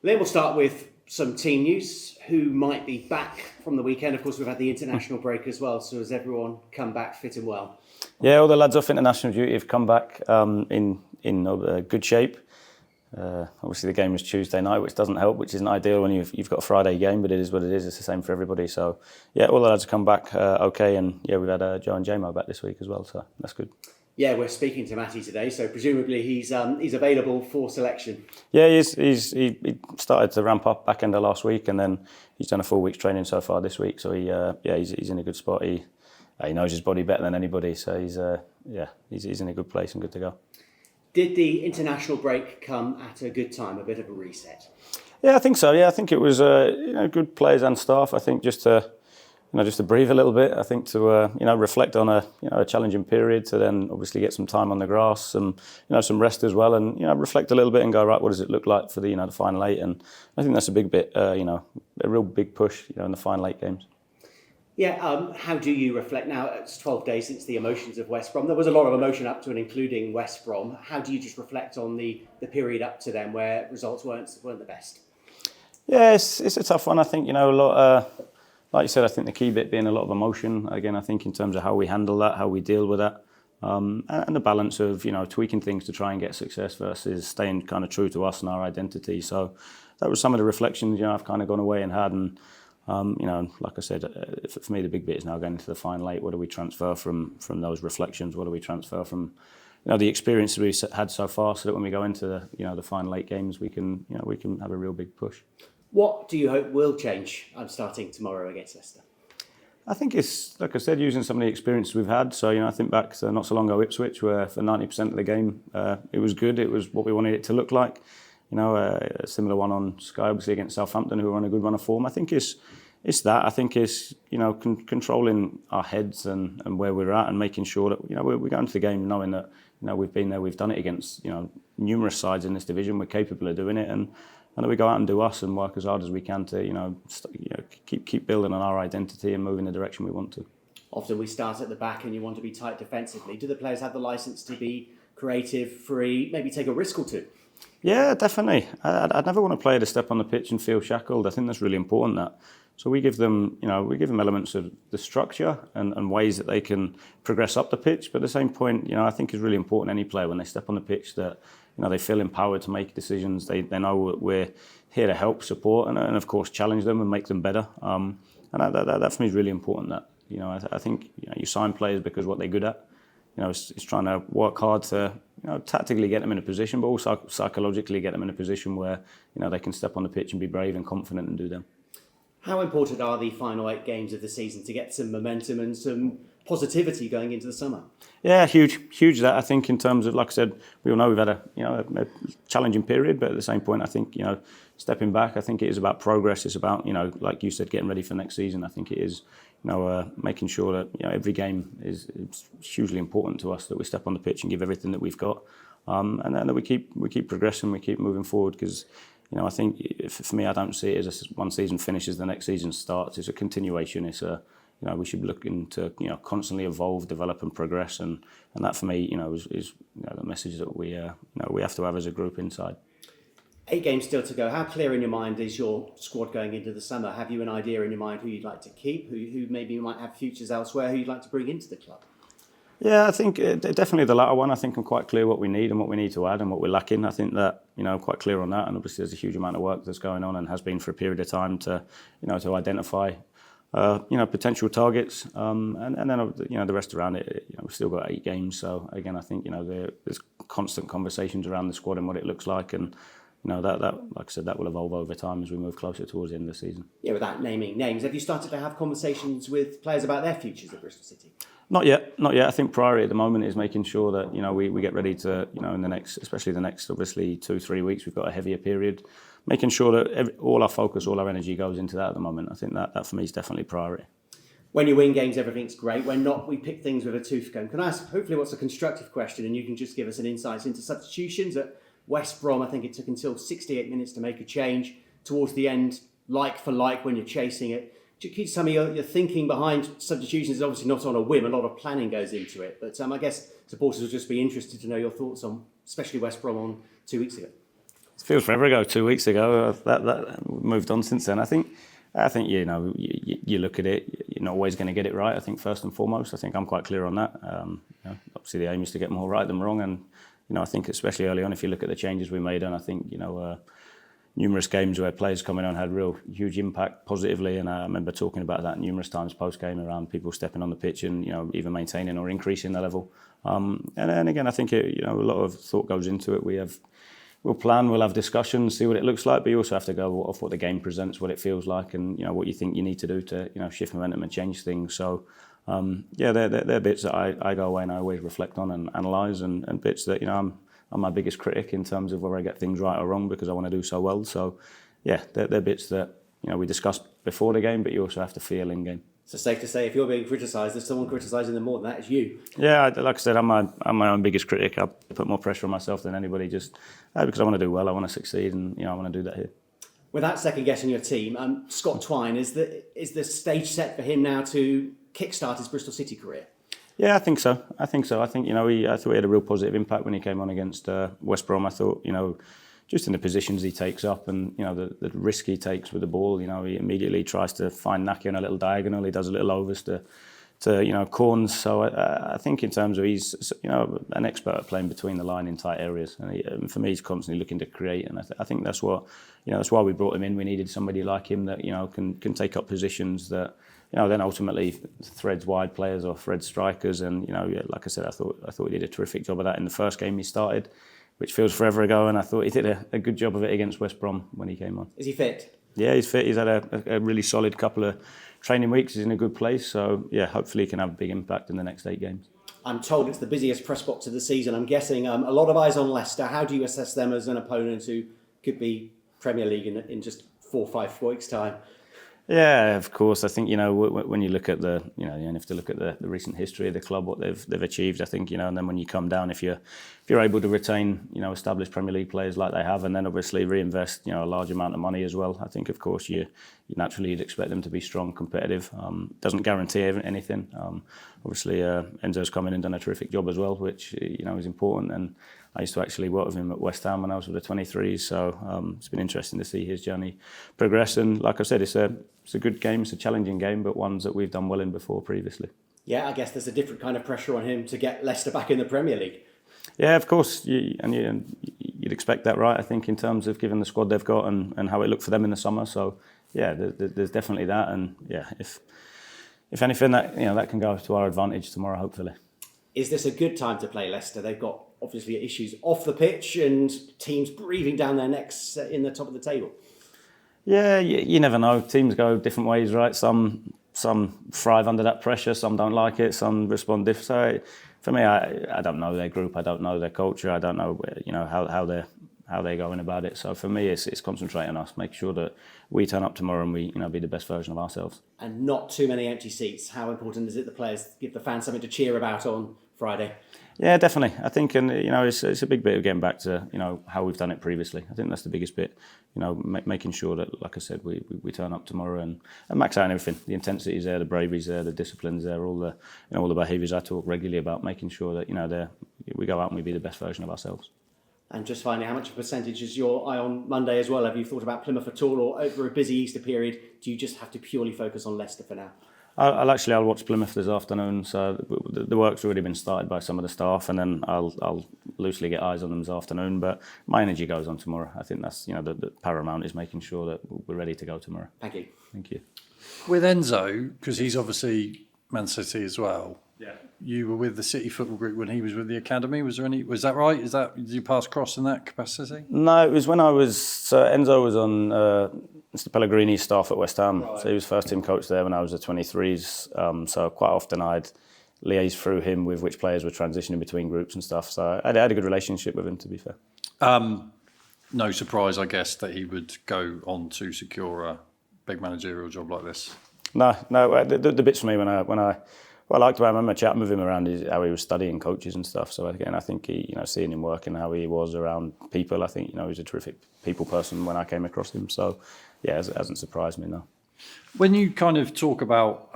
Then we'll start with some team news. Who might be back from the weekend? Of course, we've had the international break as well. So has everyone come back fit and well? Yeah, all the lads off international duty have come back in good shape. Obviously, the game was Tuesday night, which doesn't help, which isn't ideal when you've got a Friday game, but it is what it is. It's the same for everybody. So, yeah, all the lads have come back okay. And, yeah, we've had Joe and Jamo back this week as well, so that's good. Yeah, we're speaking to Matty today, so presumably he's available for selection. Yeah, he started to ramp up back end of last week, and then he's done a full week's training so far this week. So he's in a good spot. He knows his body better than anybody, so he's in a good place and good to go. Did the international break come at a good time, a bit of a reset? Yeah, I think so. Yeah, I think it was good players and staff. I think just to breathe a little bit. I think to reflect on a challenging period, to then obviously get some time on the grass, some rest as well, and reflect a little bit and go, right, what does it look like for the final eight? And I think that's a big bit, a real big push, in the final eight games. Yeah, how do you reflect now? It's 12 days since the emotions of West Brom. There was a lot of emotion up to and including West Brom. How do you just reflect on the period up to then where results weren't the best? Yeah, it's a tough one. I think, a lot, like you said, I think the key bit being a lot of emotion. Again, I think in terms of how we handle that, how we deal with that, and the balance of, tweaking things to try and get success versus staying kind of true to us and our identity. So that was some of the reflections, I've kind of gone away and had. And, like I said, for me, the big bit is now going into the final eight. What do we transfer from those reflections? What do we transfer from, the experience we've had so far, so that when we go into the final eight games, we can have a real big push. What do you hope will change? I'm starting tomorrow against Leicester. I think it's, like I said, using some of the experiences we've had. So, I think back to not so long ago Ipswich, where for 90% of the game, it was good. It was what we wanted it to look like. A similar one on Sky, obviously, against Southampton, who were on a good run of form. I think it's that. I think it's, controlling our heads and where we're at, and making sure that, we go into the game knowing that, we've been there, we've done it against, numerous sides in this division. We're capable of doing it, and that we go out and do us and work as hard as we can to, keep building on our identity and move in the direction we want to. Often we start at the back and you want to be tight defensively. Do the players have the licence to be creative, free, maybe take a risk or two? Yeah, definitely. I'd never want to play to step on the pitch and feel shackled. I think that's really important. That. So we give them, elements of the structure and ways that they can progress up the pitch. But at the same point, I think it's really important any player when they step on the pitch that, they feel empowered to make decisions. They know we're here to help, support, and of course challenge them and make them better. And that for me is really important. That I think you sign players because what they're good at. It's trying to work hard to tactically get them in a position, but also psychologically get them in a position where they can step on the pitch and be brave and confident and do them. How important are the final 8 games of the season to get some momentum and some positivity going into the summer? Yeah, huge that. I think in terms of, like I said, we all know we've had a challenging period, but at the same point, I think, stepping back, I think it is about progress. It's about, like you said, getting ready for next season. I think it is, making sure that, every game is hugely important to us, that we step on the pitch and give everything that we've got. And then that we keep progressing, we keep moving forward, because, I think for me, I don't see it as one season finishes, the next season starts. It's a continuation. It's we should be looking to constantly evolve, develop, and progress, and that for me, is the message that we have to have as a group inside. 8 games still to go. How clear in your mind is your squad going into the summer? Have you an idea in your mind who you'd like to keep, who maybe might have futures elsewhere, who you'd like to bring into the club? Yeah, I think definitely the latter one. I think I'm quite clear what we need and what we need to add and what we're lacking. I think that I'm quite clear on that, and obviously there's a huge amount of work that's going on and has been for a period of time to to identify potential targets, and then the rest around it. We've still got 8 games, so again, I think there's constant conversations around the squad and what it looks like, and that like I said, that will evolve over time as we move closer towards the end of the season. Yeah, without naming names, have you started to have conversations with players about their futures at Bristol City? Not yet. I think priority at the moment is making sure that we get ready to in the next, especially the next obviously 2-3 weeks, we've got a heavier period. Making sure that all our focus, all our energy goes into that at the moment. I think that for me is definitely priority. When you win games, everything's great. When not, we pick things with a tooth comb. Can I ask, hopefully, what's a constructive question, and you can just give us an insight into substitutions at West Brom? I think it took until 68 minutes to make a change. Towards the end, like for like, when you're chasing it. Keep some of your thinking behind substitutions is obviously not on a whim. A lot of planning goes into it. But I guess supporters will just be interested to know your thoughts on, especially West Brom on 2 weeks ago. feels forever ago, 2 weeks ago. That moved on since then. I think you look at it, you're not always going to get it right. I think first and foremost, I think I'm quite clear on that. Obviously, the aim is to get more right than wrong, and I think especially early on, if you look at the changes we made, and I think numerous games where players coming on had real huge impact positively, and I remember talking about that numerous times post game around people stepping on the pitch and either maintaining or increasing the level. And then again, I think a lot of thought goes into it. We'll plan, we'll have discussions, see what it looks like, but you also have to go off what the game presents, what it feels like, and what you think you need to do to shift momentum and change things. So they're bits that I go away and I always reflect on and analyse, and bits that I'm my biggest critic in terms of whether I get things right or wrong, because I want to do so well. So yeah, they're bits that we discussed before the game, but you also have to feel in game. So safe to say, if you're being criticised, there's someone criticising them more than that is you. Yeah, like I said, I'm my own biggest critic. I put more pressure on myself than anybody, just because I want to do well, I want to succeed, and I want to do that here. Without second guessing your team, Scott Twine, is the stage set for him now to kickstart his Bristol City career? Yeah, I think so. I think I thought he had a real positive impact when he came on against West Brom. I thought just in the positions he takes up and the risk he takes with the ball. He immediately tries to find Naki on a little diagonal. He does a little overs to corners. So I think in terms of he's an expert at playing between the line in tight areas. And for me, he's constantly looking to create. And I think that's what that's why we brought him in. We needed somebody like him that can take up positions that then ultimately threads wide players or threads strikers. And like I said, I thought he did a terrific job of that in the first game he started, which feels forever ago, and I thought he did a good job of it against West Brom when he came on. Is he fit? Yeah, he's fit. He's had a really solid couple of training weeks. He's in a good place. So, yeah, hopefully he can have a big impact in the next 8 games. I'm told it's the busiest press box of the season. I'm guessing a lot of eyes on Leicester. How do you assess them as an opponent who could be Premier League in just 4 or 5 weeks' time? Yeah, of course. I think when you look at you have to look at the recent history of the club, what they've achieved. I think and then when you come down, if you're able to retain established Premier League players like they have, and then obviously reinvest a large amount of money as well. I think of course you naturally you'd expect them to be strong, competitive. Doesn't guarantee anything. Obviously Enzo's come in and done a terrific job as well, which is important. And I used to actually work with him at West Ham when I was with the 23s, so it's been interesting to see his journey progress. And like I said, it's a good game, it's a challenging game, but ones that we've done well in before previously. Yeah, I guess there's a different kind of pressure on him to get Leicester back in the Premier League. Yeah, of course, you'd expect that, right? I think in terms of given the squad they've got and how it looked for them in the summer. So yeah, there's definitely that, and yeah, if anything, that can go to our advantage tomorrow, hopefully. Is this a good time to play Leicester? They've got obviously issues off the pitch and teams breathing down their necks in the top of the table. Yeah, you never know. Teams go different ways, right? Some thrive under that pressure, some don't like it, some respond different. So for me, I don't know their group, I don't know their culture, I don't know how they're going about it. So for me, it's concentrate on us, make sure that we turn up tomorrow and we be the best version of ourselves. And not too many empty seats. How important is it the players give the fans something to cheer about on Friday? Yeah, definitely. I think, and it's a big bit of getting back to how we've done it previously. I think that's the biggest bit. Making sure that, like I said, we turn up tomorrow and max out everything. The intensity's there, the bravery's there, the discipline's there, all the behaviours I talk regularly about. Making sure that we go out and we be the best version of ourselves. And just finally, how much of a percentage is your eye on Monday as well? Have you thought about Plymouth at all, or over a busy Easter period, do you just have to purely focus on Leicester for now? I'll watch Plymouth this afternoon. So the work's already been started by some of the staff, and then I'll loosely get eyes on them this afternoon. But my energy goes on tomorrow. I think that's the paramount is making sure that we're ready to go tomorrow. Thank you. Thank you. With Enzo, because he's obviously Man City as well. Yeah. You were with the City Football Group when he was with the academy. Was that right? Did you pass across in that capacity? No, it was when I was. So Enzo was on Mr. Pellegrini's staff at West Ham. Right. So he was first team coach there when I was at 23s. So quite often I'd liaise through him with which players were transitioning between groups and stuff. So I had a good relationship with him, to be fair. No surprise, I guess, that he would go on to secure a big managerial job like this. No. The bits for me when I liked when I remember chatting with him around how he was studying coaches and stuff. So again, I think he, seeing him work and how he was around people, I think he was a terrific people person when I came across him. So yeah, it hasn't surprised me, no. When you kind of talk about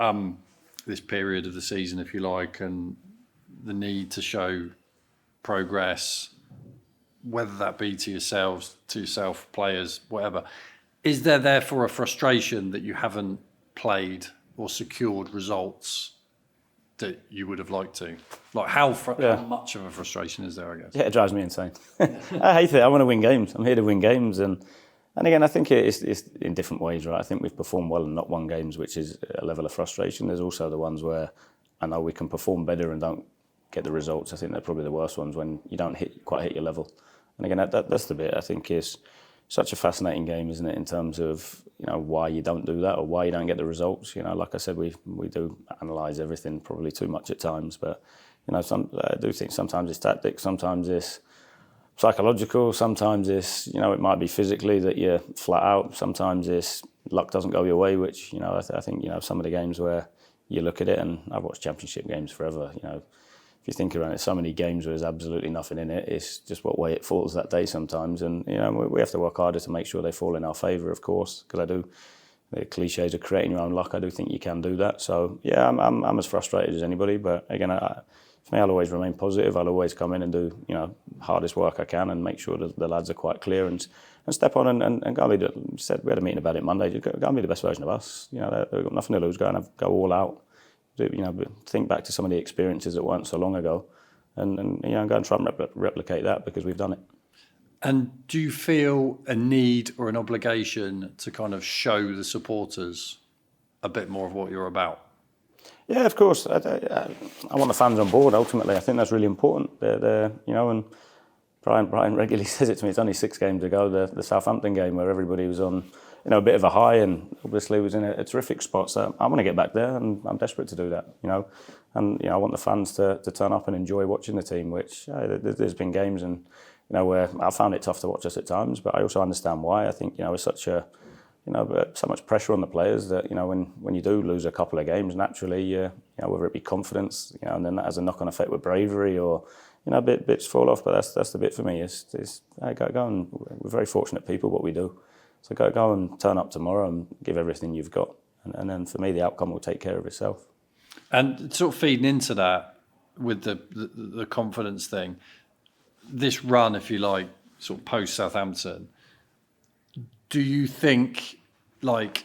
this period of the season, if you like, and the need to show progress, whether that be to yourselves, to yourself, players, whatever, is there therefore a frustration that you haven't played or secured results that you would have liked to? Like how much of a frustration is there, I guess? Yeah, it drives me insane. I hate it. I want to win games. I'm here to win games. And again, I think it's in different ways, right? I think we've performed well and not won games, which is a level of frustration. There's also the ones where I know we can perform better and don't get the results. I think they're probably the worst ones when you don't quite hit your level. And again, that's the bit I think is such a fascinating game, isn't it, in terms of, you know, why you don't do that or why you don't get the results. You know, like I said, we do analyse everything probably too much at times, but, you know, I do think sometimes it's tactics, sometimes it's psychological, sometimes it's, you know, it might be physically that you're flat out, sometimes it's luck doesn't go your way, which, you know, I think, you know, some of the games where you look at it, and I've watched championship games forever, you know, if you think around it, so many games where there's absolutely nothing in it. It's just what way it falls that day sometimes. And, you know, we have to work harder to make sure they fall in our favour, of course, because the cliches of creating your own luck, I do think you can do that. So, yeah, I'm as frustrated as anybody. But, again, for me, I'll always remain positive. I'll always come in and do, you know, hardest work I can and make sure that the lads are quite clear and step on and go and be, we had a meeting about it Monday, go and be the best version of us. You know, they've got nothing to lose, go all out. You know, think back to some of the experiences that weren't so long ago, and you know, go and try and replicate that because we've done it. And do you feel a need or an obligation to kind of show the supporters a bit more of what you're about? Yeah, of course. I want the fans on board. Ultimately, I think that's really important. They're you know, and Brian regularly says it to me. It's only 6 games ago, the Southampton game where everybody was on, you know, a bit of a high, and obviously was in a terrific spot. So I want to get back there, and I'm desperate to do that, you know. And, you know, I want the fans to turn up and enjoy watching the team, which there's been games and, you know, where I found it tough to watch us at times, but I also understand why. I think, you know, it's such a, you know, so much pressure on the players that, you know, when you do lose a couple of games, naturally, you know, whether it be confidence, you know, and then that has a knock-on effect with bravery or, you know, bits fall off. But that's the bit for me. Is go and we're very fortunate people, what we do. So go and turn up tomorrow and give everything you've got, and then for me the outcome will take care of itself. And sort of feeding into that with the confidence thing, this run, if you like, sort of post Southampton. Do you think, like,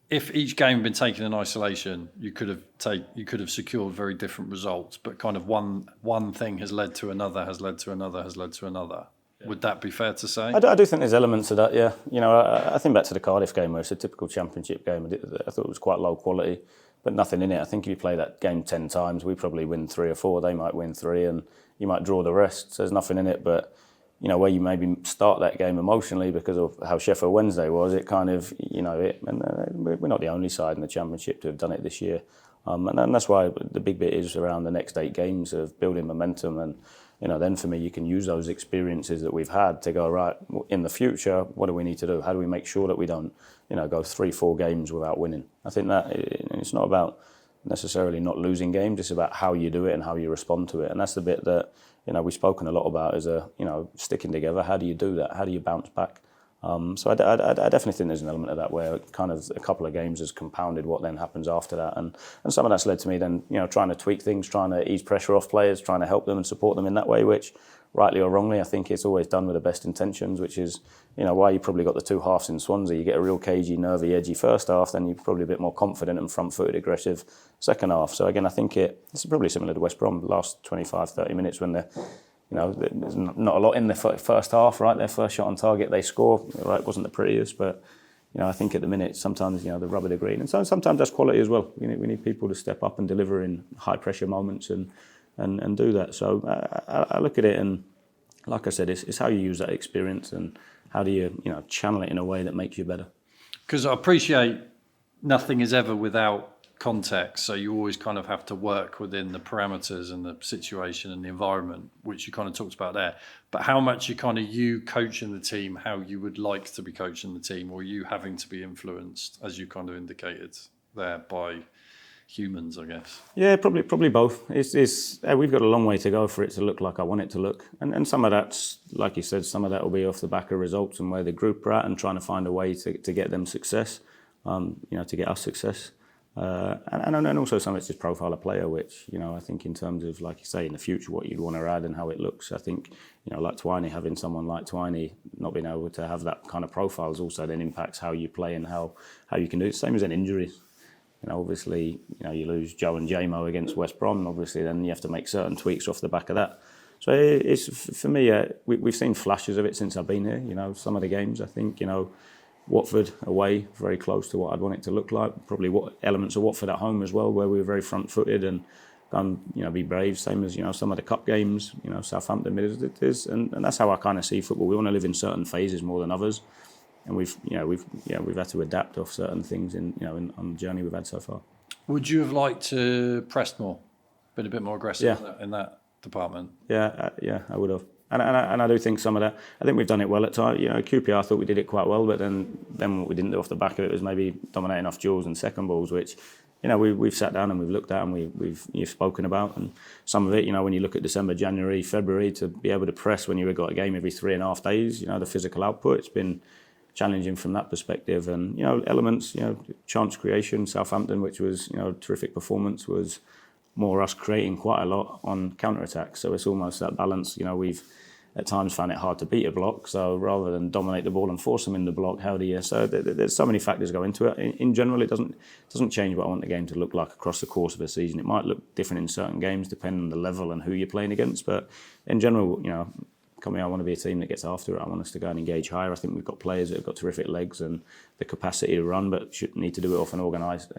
if each game had been taken in isolation, you could have secured very different results, but kind of one thing has led to another, has led to another, has led to another? Yeah. Would that be fair to say? I do think there's elements of that, yeah. You know, I think back to the Cardiff game where it's a typical championship game. I thought it was quite low quality, but nothing in it. I think if you play that game 10 times, we probably win 3 or 4. They might win 3, and you might draw the rest. So there's nothing in it, but, you know, where you maybe start that game emotionally because of how Sheffield Wednesday was, it kind of, you know, we're not the only side in the Championship to have done it this year. And that's why the big bit is around the next 8 games of building momentum. And, you know, then for me, you can use those experiences that we've had to go, right, in the future, what do we need to do? How do we make sure that we don't, you know, go 3-4 games without winning? I think that it's not about necessarily not losing games, it's about how you do it and how you respond to it. And that's the bit that, you know, we've spoken a lot about is, you know, sticking together. How do you do that? How do you bounce back? So I definitely think there's an element of that where kind of a couple of games has compounded what then happens after that. And some of that's led to me then, you know, trying to tweak things, trying to ease pressure off players, trying to help them and support them in that way, which, rightly or wrongly, I think it's always done with the best intentions, which is, you know, why you probably got the 2 halves in Swansea. You get a real cagey, nervy, edgy first half, then you're probably a bit more confident and front-footed, aggressive second half. So again, I think it's probably similar to West Brom, the last 25, 30 minutes when they're, you know, there's not a lot in the first half, right? Their first shot on target, they score. Right, it wasn't the prettiest, but, you know, I think at the minute, sometimes, you know, the rubber the green. And so sometimes that's quality as well. We need people to step up and deliver in high-pressure moments and do that. So I look at it and, like I said, it's how you use that experience and how do you know, channel it in a way that makes you better. Because I appreciate nothing is ever without context, so you always kind of have to work within the parameters and the situation and the environment, which you kind of talked about there. But how much you coaching the team, how you would like to be coaching the team, or you having to be influenced, as you kind of indicated there, by humans, I guess? Yeah, probably both. We've got a long way to go for it to look like I want it to look. And some of that's, like you said, some of that will be off the back of results and where the group are at and trying to find a way to get them success, you know, to get us success. And also some of it's just profile of player, which, I think in terms of, like you say, in the future, what you'd want to add and how it looks. I think, like Twine, having someone like Twine not being able to have that kind of profiles also then impacts how you play and how you can do it. Same as in injuries. Obviously, you lose Joe and JMO against West Brom, obviously then you have to make certain tweaks off the back of that. So it's for me, we've seen flashes of it since I've been here. Some of the games, I think, Watford away, very close to what I'd want it to look like. Probably what elements of Watford at home as well, where we were very front-footed and be brave. Same as some of the cup games, Southampton it is, and that's how I kind of see football. We want to live in certain phases more than others, and we've had to adapt off certain things on the journey we've had so far. Would you have liked to press more, been a bit more aggressive in that department? Yeah, I would have. And I do think some of that, I think we've done it well at times. QPR thought we did it quite well, but then what we didn't do off the back of it was maybe dominating off duels and second balls, which, we've sat down and we've looked at and you've spoken about. And some of it, when you look at December, January, February, to be able to press when you've got a game every 3.5 days, the physical output, it's been challenging from that perspective. And, elements, chance creation, Southampton, which was, a terrific performance, was more us creating quite a lot on counter-attacks. So it's almost that balance. We've at times found it hard to beat a block. So rather than dominate the ball and force them in the block, how do you? So there's so many factors go into it. In general, it doesn't change what I want the game to look like across the course of a season. It might look different in certain games depending on the level and who you're playing against. But in general, I want to be a team that gets after it. I want us to go and engage higher. I think we've got players that have got terrific legs and the capacity to run, but should need to do it off an organised.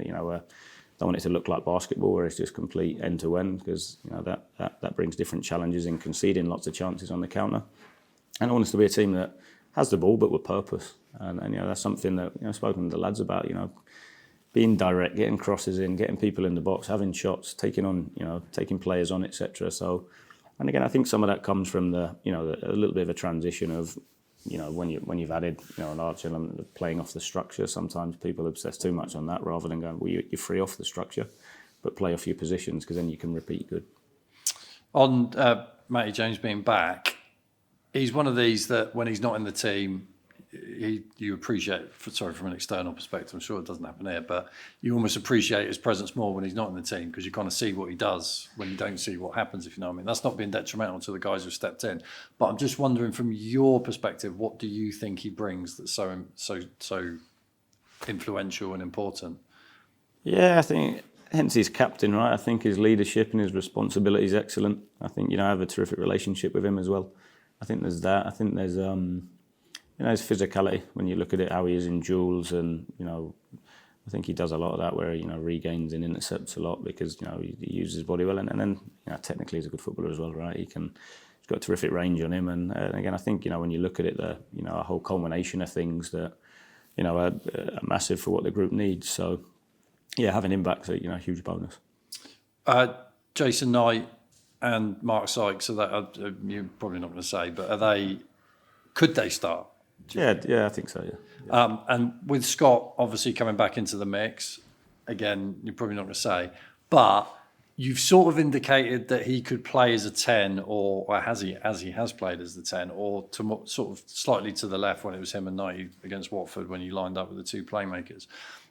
Don't want it to look like basketball where it's just complete end to end, because that brings different challenges in conceding lots of chances on the counter. And I want us to be a team that has the ball but with purpose. And that's something that I've spoken to the lads about. Being direct, getting crosses in, getting people in the box, having shots, taking players on, etc. So, and again, I think some of that comes from a little bit of a transition of. When you've added a large element of playing off the structure, sometimes people obsess too much on that rather than going, well, you're free off the structure, but play off your positions because then you can repeat good. On Matty James being back, he's one of these that when he's not in the team, you appreciate, from an external perspective, I'm sure it doesn't happen here, but you almost appreciate his presence more when he's not in the team because you kind of see what he does when you don't see what happens, if you know what I mean. That's not been detrimental to the guys who've stepped in. But I'm just wondering, from your perspective, what do you think he brings that's so influential and important? Yeah, I think hence he's captain, right? I think his leadership and his responsibility is excellent. I think, I have a terrific relationship with him as well. I think there's that. I think there's his physicality, when you look at it, how he is in duels, and I think he does a lot of that where he regains and intercepts a lot because he uses his body well, and then technically he's a good footballer as well, right? He's got a terrific range on him, and again I think when you look at it, a whole culmination of things that are massive for what the group needs. So having him back's a huge bonus. Jason Knight and Mark Sykes, so that you're probably not going to say, but could they start? Yeah, I think so, yeah. And with Scott obviously coming back into the mix, again, you're probably not going to say, but you've sort of indicated that he could play as a 10, or as he has played as the 10, or to sort of slightly to the left when it was him and Knight against Watford when you lined up with the two playmakers.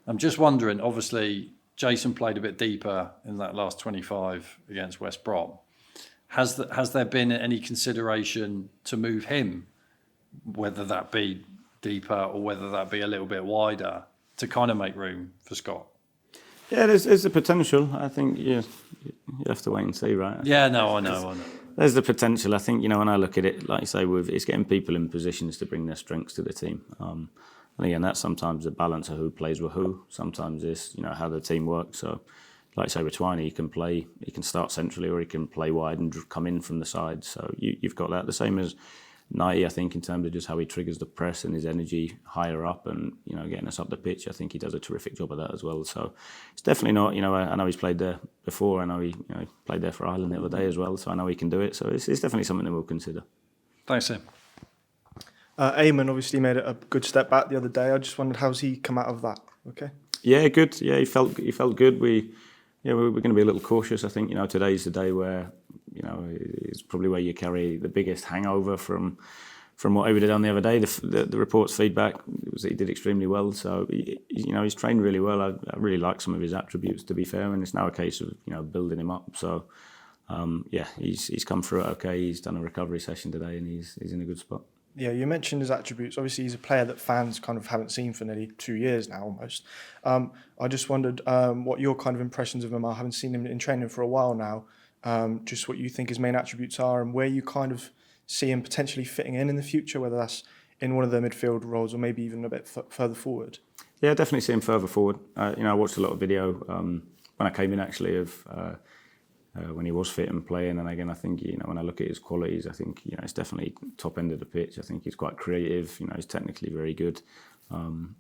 I'm just wondering, obviously, Jason played a bit deeper in that last 25 against West Brom. Has there been any consideration to move him, whether that be deeper or whether that be a little bit wider, to kind of make room for Scott? Yeah, there's the potential. I think you have to wait and see, right? Yeah, no, I know. There's the potential. I think, when I look at it, like you say, it's getting people in positions to bring their strengths to the team. And again, that's sometimes a balance of who plays with who. Sometimes it's, how the team works. So, like I say, with Twine, he can start centrally or he can play wide and come in from the side. So you've got that. The same as Knighty, I think, in terms of just how he triggers the press and his energy higher up and, getting us up the pitch. I think he does a terrific job of that as well. So it's definitely not, I know he's played there before. I know he played there for Ireland the other day as well. So I know he can do it. So it's definitely something that we'll consider. Thanks, Tim. Ayman obviously made a good step back the other day. I just wondered, how's he come out of that? Okay. Yeah, good. Yeah, he felt good. We're going to be a little cautious. I think, today's the day where, it's probably where you carry the biggest hangover from from what we did on the other day, the reports feedback was that he did extremely well. So he's trained really well. I really like some of his attributes, to be fair, and it's now a case of building him up. So he's come through it okay. He's done a recovery session today, and he's in a good spot. Yeah, you mentioned his attributes. Obviously, he's a player that fans kind of haven't seen for nearly 2 years now, almost. I just wondered what your kind of impressions of him are. I haven't seen him in training for a while now. Just what you think his main attributes are, and where you kind of see him potentially fitting in the future, whether that's in one of the midfield roles or maybe even a bit further forward. Yeah, definitely see him further forward. I watched a lot of video when I came in, actually, of when he was fit and playing. And again, I think when I look at his qualities, I think it's definitely top end of the pitch. I think he's quite creative. He's technically very good, and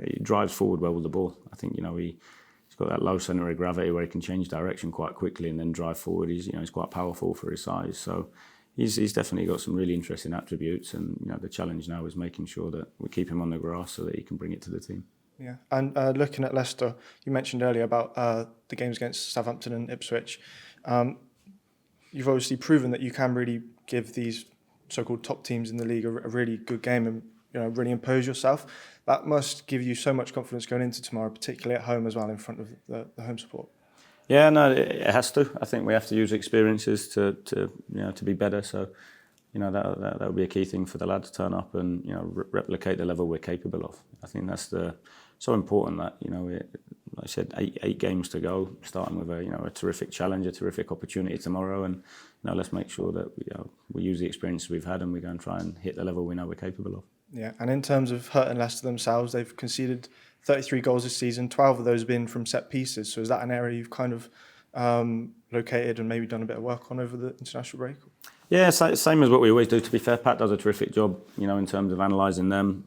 he drives forward well with the ball. I think he's got that low centre of gravity where he can change direction quite quickly and then drive forward. He's quite powerful for his size. So he's definitely got some really interesting attributes. And the challenge now is making sure that we keep him on the grass so that he can bring it to the team. Yeah, and looking at Leicester, you mentioned earlier about the games against Southampton and Ipswich. You've obviously proven that you can really give these so-called top teams in the league a really good game and really impose yourself. That must give you so much confidence going into tomorrow, particularly at home as well, in front of the home support. Yeah, no, it has to. I think we have to use experiences to be better. So that would be a key thing for the lad to turn up and replicate the level we're capable of. I think that's so important that like I said, eight games to go, starting with a terrific challenge, a terrific opportunity tomorrow, and let's make sure that we use the experience we've had and we go and try and hit the level we know we're capable of. Yeah, and in terms of hurting Leicester themselves, they've conceded 33 goals this season, 12 of those being from set pieces. So is that an area you've kind of located and maybe done a bit of work on over the international break? Yeah, same as what we always do, to be fair. Pat does a terrific job, in terms of analysing them.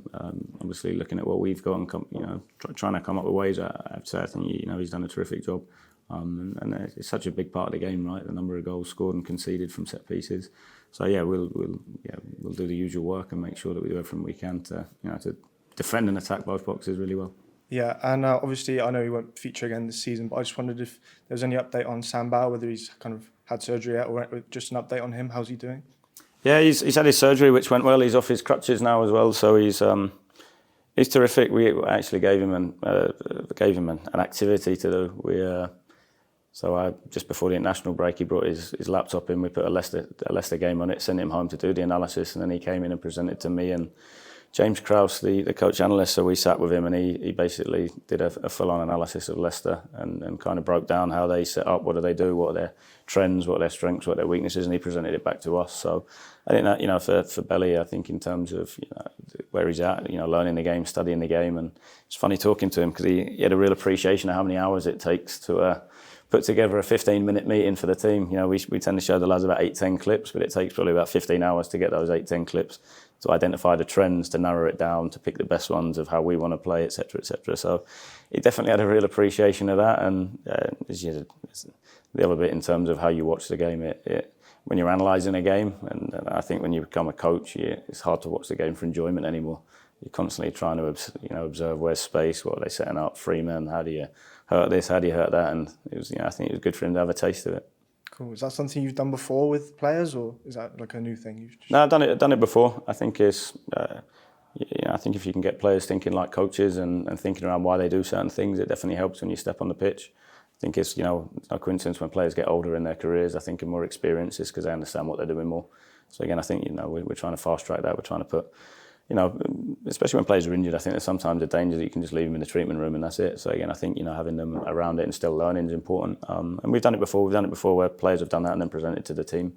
Obviously, looking at what we've got and trying to come up with ways. I have to say, I think he's done a terrific job. And it's such a big part of the game, right? The number of goals scored and conceded from set pieces. So yeah, we'll do the usual work and make sure that we do everything we can to defend and attack both boxes really well. Yeah, and obviously I know he won't feature again this season, but I just wondered if there was any update on Sam Bow, whether he's kind of had surgery yet, or just an update on him. How's he doing? Yeah, he's had his surgery, which went well. He's off his crutches now as well, so he's terrific. We actually gave him an activity to do. So just before the international break, he brought his laptop in. We put a Leicester game on it, sent him home to do the analysis, and then he came in and presented to me and James Krause, the coach analyst. So we sat with him, and he basically did a full-on analysis of Leicester and kind of broke down how they set up, what do they do, what are their trends, what are their strengths, what are their weaknesses, and he presented it back to us. So I think that for Balley, I think in terms of where he's at, learning the game, studying the game, and it's funny talking to him because he had a real appreciation of how many hours it takes to put together a 15-minute meeting for the team. We tend to show the lads about 8-10 clips, but it takes probably about 15 hours to get those 8-10 clips, to identify the trends, to narrow it down, to pick the best ones of how we want to play, etc., etc. So he definitely had a real appreciation of that. And the other bit in terms of how you watch the game, when you're analysing a game, and I think when you become a coach, it's hard to watch the game for enjoyment anymore. You're constantly trying to observe where's space, what are they setting up, free men, how do you hurt this, how do you hurt that, and it was I think it was good for him to have a taste of it. Cool. Is that something you've done before with players, or is that like a new thing? No, I've done it before. I think I think if you can get players thinking like coaches and thinking around why they do certain things, it definitely helps when you step on the pitch. I think it's no coincidence when players get older in their careers, I think, and more experiences because they understand what they're doing more. So again, I think we're trying to fast track that. We're trying to put, especially when players are injured, I think there's sometimes a danger that you can just leave them in the treatment room and that's it. So again, I think having them around it and still learning is important. And we've done it before. We've done it before where players have done that and then presented to the team.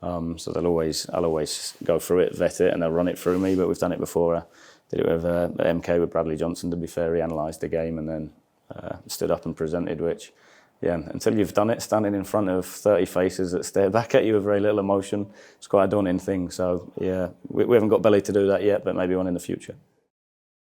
So I'll always go through it, vet it, and they'll run it through me. But we've done it before. Did it with MK with Bradley Johnson. To be fair, he analysed the game and then stood up and presented. Which, until you've done it, standing in front of 30 faces that stare back at you with very little emotion, it's quite a daunting thing. So we haven't got Balley to do that yet, but maybe one in the future.